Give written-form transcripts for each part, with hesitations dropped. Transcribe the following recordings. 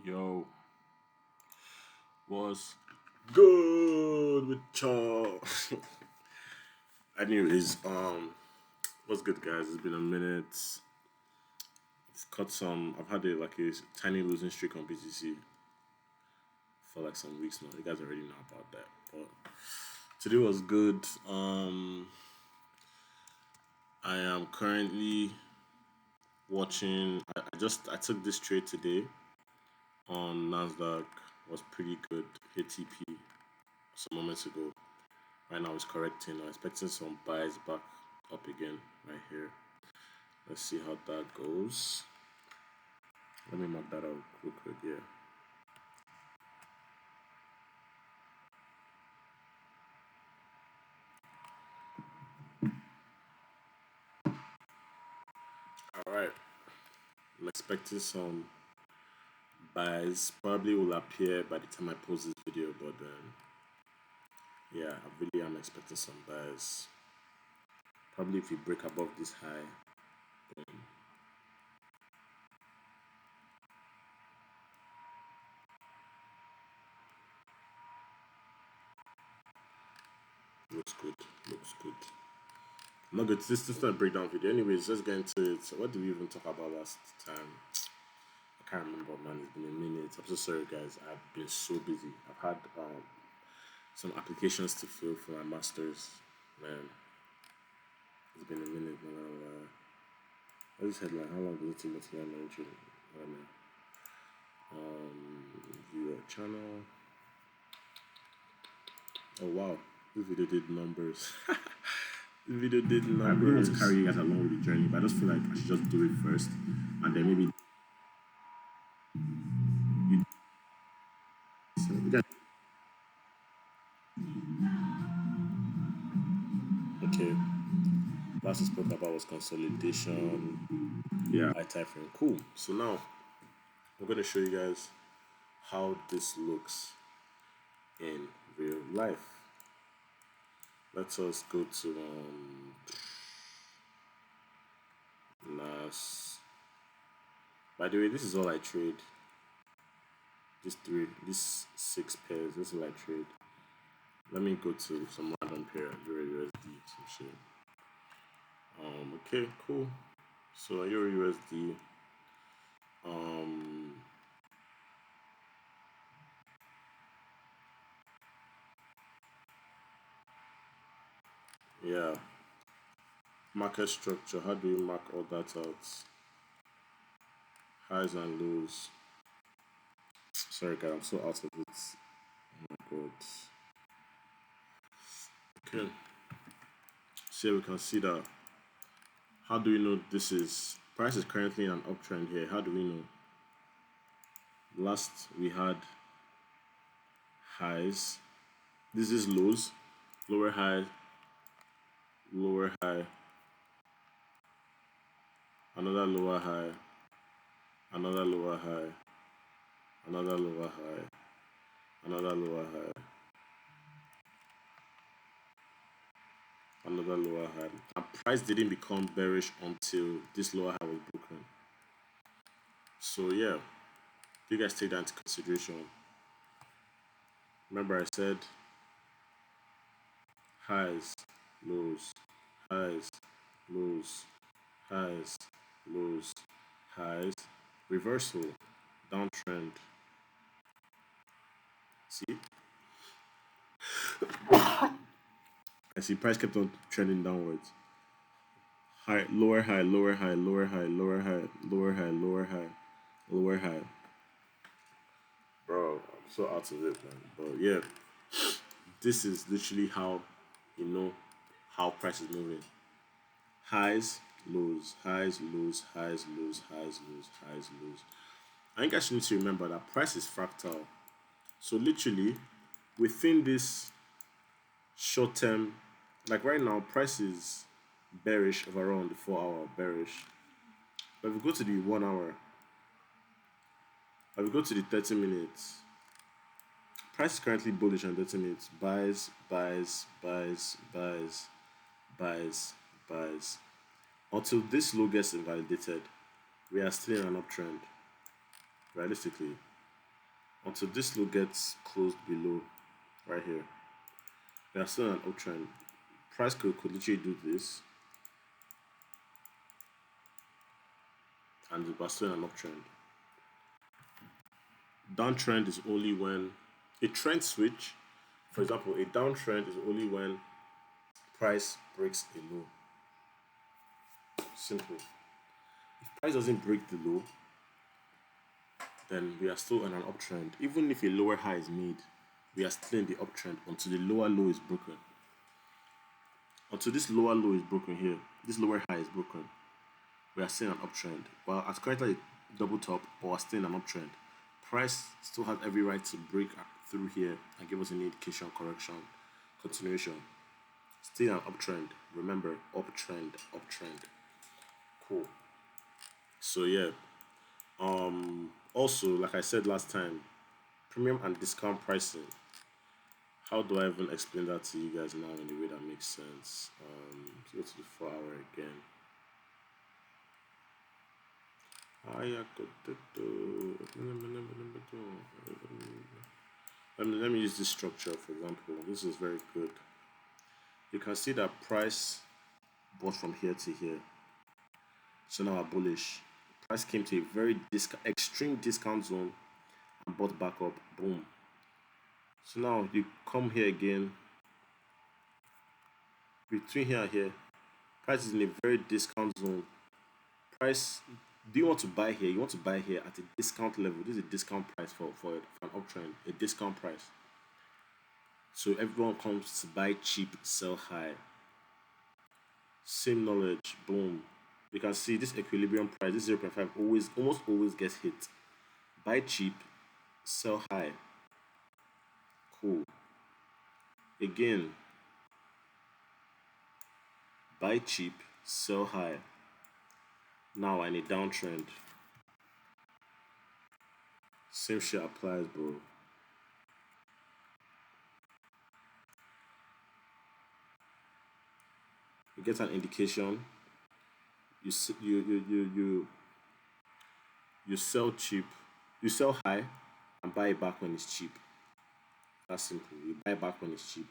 Yo, what's good with y'all? Anyways, what's good, guys? It's been a minute. I've had a tiny losing streak on BTC for like some weeks now. You guys already know about that. But today was good. I am currently watching. I took this trade today on Nasdaq. Was pretty good. Hit TP some moments ago. Right now it's correcting. I'm expecting some buys back up again right here. Let's see how that goes. Let me mark that out real quick. Yeah. All right. I'm expecting some buys. Probably will appear by the time I post this video, but yeah, I really am expecting some buys. Probably if we break above this high, then looks good. Looks good. I'm not good. This is not a breakdown video. Anyways, let's get into it. So what did we even talk about last time? I can't remember, man. It's been a minute. I'm so sorry, guys. I've been so busy. I've had some applications to fill for my masters. Man, it's been a minute, man. What's this headline? How long does it take me to learn Mandarin? I don't know. View your channel. Oh wow, this video did numbers. This video did numbers. I really want to carry you guys along with the journey, but I just feel like I should just do it first, and then maybe you. So you guys. Okay. Last we spoke about was consolidation. Yeah. I type in cool. So now I'm going to show you guys how this looks in real life. Let us go to NAS. By the way, this is all I trade. These 6 pairs. This is all I trade. Let me go to some random pair, Euro USD, some shit. Okay, cool. So Euro USD. Yeah. Market structure. How do we mark all that out? Highs and lows. Sorry, guys, I'm so out of it. Oh my god. Okay. So here we can see that. How do we know this is price is currently in an uptrend here? How do we know? Last we had highs. This is lows, lower high, another lower high, another lower high, another lower high, another lower high, another lower high. And price didn't become bearish until this lower high was broken. So yeah, you guys take that into consideration. Remember I said highs, lows, highs, lows, highs, lows, highs, reversal, downtrend. See? I see price kept on trending downwards. High, lower high, lower high, lower high, lower high, lower high, lower high, lower high. Bro, I'm so out of it, man. But yeah, this is literally how you know how price is moving. Highs, lows, highs, lows, highs, lows, highs, lows, highs, lows. I think I should need to remember that price is fractal. So literally, within this short term, like right now, price is bearish overall on the 4 hour bearish. But if we go to the 1 hour, if we go to the 30 minutes, price is currently bullish on 30 minutes. Buys, buys, buys, buys, buys, buys. Until this low gets invalidated, we are still in an uptrend. Realistically, until this low gets closed below right here. We are still in an uptrend. Price could literally do this, and we're still in an uptrend. Downtrend is only when a trend switch, for example, a downtrend is only when price breaks a low. Simple. If price doesn't break the low, then we are still in an uptrend. Even if a lower high is made, we are still in the uptrend until the lower low is broken. Until this lower low is broken here, this lower high is broken, we are still in an uptrend. While at currently double top, but we're still in an uptrend. Price still has every right to break through here and give us an indication, correction, continuation. Still an uptrend. Remember, uptrend, uptrend. Cool. So yeah. Also, like I said last time, premium and discount pricing. How do I even explain that to you guys now in a way that makes sense? Let's go to the 4-hour again. Let me use this structure for example. This is very good. You can see that price bought from here to here. So now we're bullish. Price came to a very extreme discount zone and bought back up. Boom. So now you come here again. Between here and here, price is in a very discount zone. Price, do you want to buy here? You want to buy here at a discount level. This is a discount price for an uptrend, a discount price. So everyone comes to buy cheap, sell high. Same knowledge, boom. You can see this equilibrium price, this 0.5 almost always gets hit. Buy cheap, sell high. Cool. Again, buy cheap, sell high. Now I'm in a downtrend. Same shit applies, bro. You get an indication. You sell cheap, you sell high, and buy it back when it's cheap. That's simple. You buy back when it's cheap,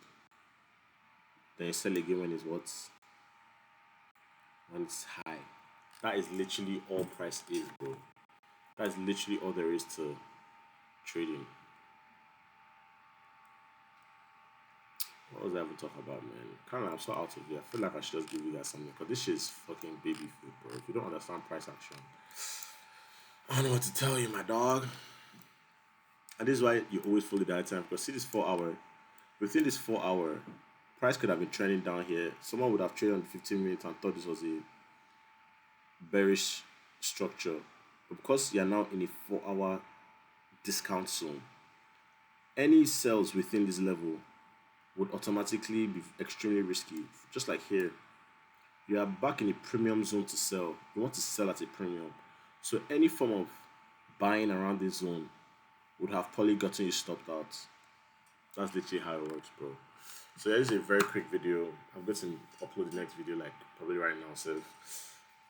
then you sell again when it's what? When it's high. That is literally all price is, bro. That is literally all there is to trading. What was I even talking about, man? Kind of, I'm so out of here. I feel like I should just give you guys something because this shit is fucking baby food, bro. If you don't understand price action, I don't know what to tell you, my dog. And this is why you always follow the time because see this 4-hour. Within this 4-hour, price could have been trending down here. Someone would have traded on 15 minutes and thought this was a bearish structure. But because you're now in a 4-hour discount zone, any sales within this level would automatically be extremely risky. Just like here, you are back in a premium zone to sell. You want to sell at a premium. So any form of buying around this zone would have probably gotten you stopped out. That's literally how it works, bro. So this is a very quick video. I'm going to upload the next video like probably right now. So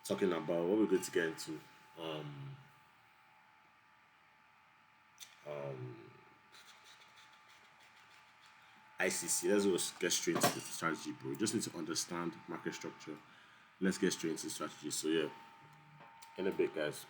talking about what we're going to get into. ICC. Let's go get straight into the strategy, bro. You just need to understand market structure. Let's get straight into the strategy. So yeah, in a bit, guys.